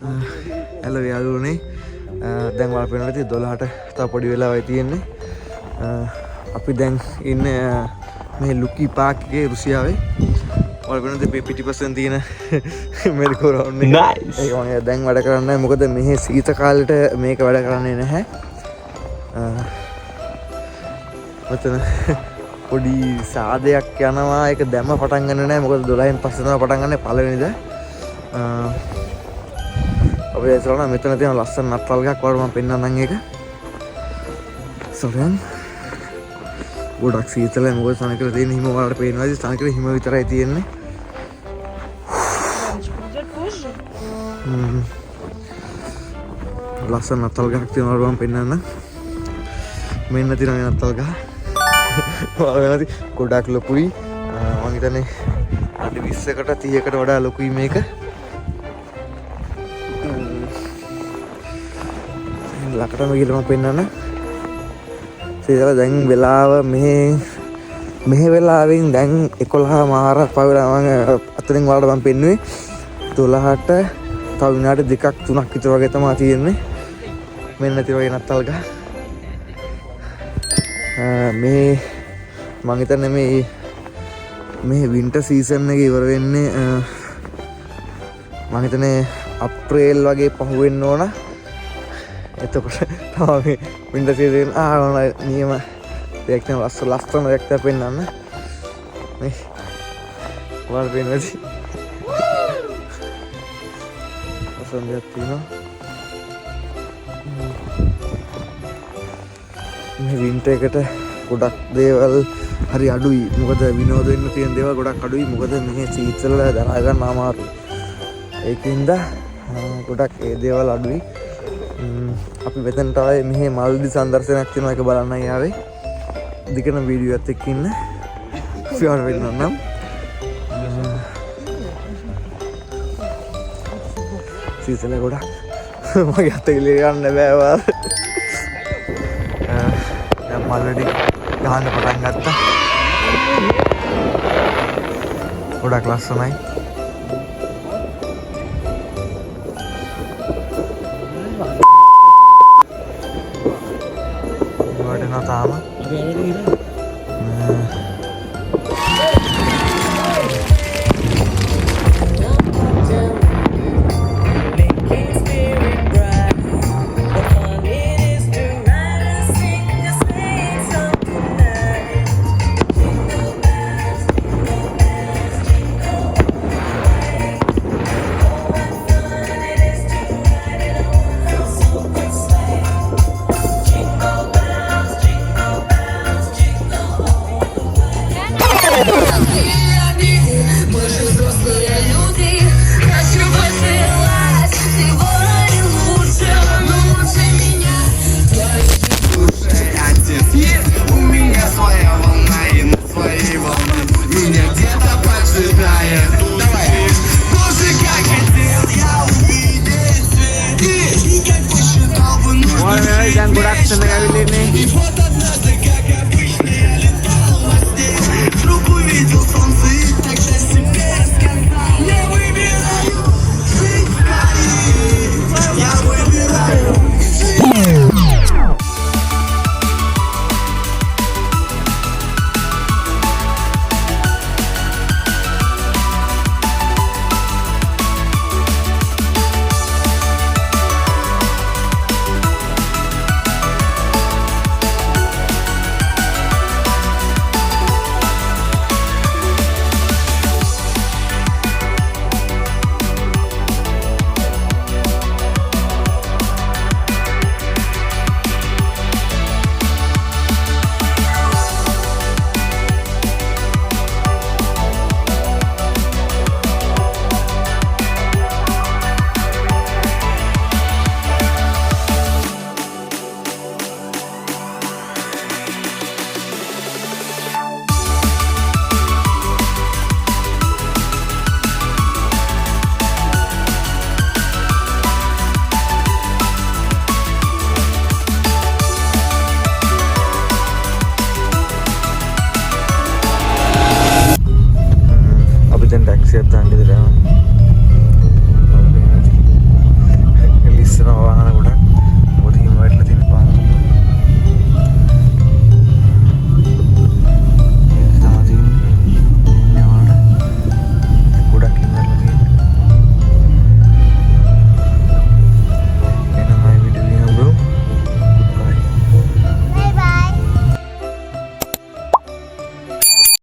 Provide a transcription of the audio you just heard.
Hello යාළුවනේ. දැන් වල පේනවා ඉතින් 12ට තව පොඩි වෙලාවයි තියෙන්නේ. අපි දැන් ඉන්නේ මේ ලුකි පාක් එකේ රුසියාවේ. වල පේනවා මේ පිටිපස්සෙන් තියෙන මෙරිකෝ රවුන්ඩ් එක. Nice. ඒක මම දැන් වැඩ කරන්නේ නැහැ. මොකද මෙහි සීත කාලෙට මේක වැඩ කරන්නේ නැහැ. මෙතන පොඩි සාදයක් යනවා. ඒක දැම්ම පටන් ගන්න නැහැ. මොකද 12න් පස්සේ තමයි පටන් ගන්න පළවෙනිද. අපි දැන් මෙතන තියෙන ලස්සන නත්තල් ගහක් වල මම පෙන්නන්නම් ඒක. සොරෙන් ගොඩක් සීතලයි. මොකද සනකල තියෙන හිම වලට පේනවා. ඉතින් සනකල හිම විතරයි තියෙන්නේ. ලස්සන නත්තල් ගහක් තියෙනවා වල මම පෙන්නන්නම්. මෙන්න තියෙන මේ නත්තල් ගහ. වල වෙනදි ගොඩක් ලොකුයි. මම හිතන්නේ අඩි 20කට 30කට වඩා ලොකුයි මේක. ලකටම ගිහලා මම පෙන්නන්න. සීතල දැන් වෙලාව මෙහෙ වෙලාවෙන් දැන් 11 මාරක් පවෙලා මම අතරින් වලට මම පෙන්නුවේ 12ට තව විනාඩි 2ක් 3ක් විතර වගේ තමයි තියෙන්නේ. මෙන්න තියවයි නත්තල් ගහ. මේ මම හිතන්නේ මේ වින්ටර් සීසන් එක ඉවර වෙන්නේ මම හිතන්නේ අප්‍රේල් වගේ පහු වෙන්න ඕන. එතකොට තමයි වින්ටර් සීසන් ආවම නියම දෙයක් තමයි ලස්සන දෙයක් තමයි පෙන්නන්න. මේ වල පෙන්නන්නේ. ලස්සන දෙයක් තියෙනවා. මේ වින්ටර් එකට ගොඩක් දේවල් හරි අඩුයි. මොකද විනෝද වෙන්න තියෙන දේවල් ගොඩක් අඩුයි. මොකද මේ සීතල දරා ගන්න අමාරුයි. ඒකින්ද ගොඩක් ඒ දේවල් අඩුයි. අපි මෙතනට ආවේ මෙහි මල්දි සංදර්ශනයක් තියෙනවා. ඒක බලන්නයි ආවේ. දිගටම වීඩියෝ එකත් එක්ක ඉන්න. ෂෙයාර් වෙන්න නම්. සීතල ගොඩක් මගේ අත ඉලි ගන්න බෑ වාර. දැන් මල්ලඩි ගහන්න පටන් ගත්තා. ගොඩක් ලස්සනයි. වඩනවා තාම. දැන් ගොඩක් සෙනග ඇවිල්ලා ඉන්නේ.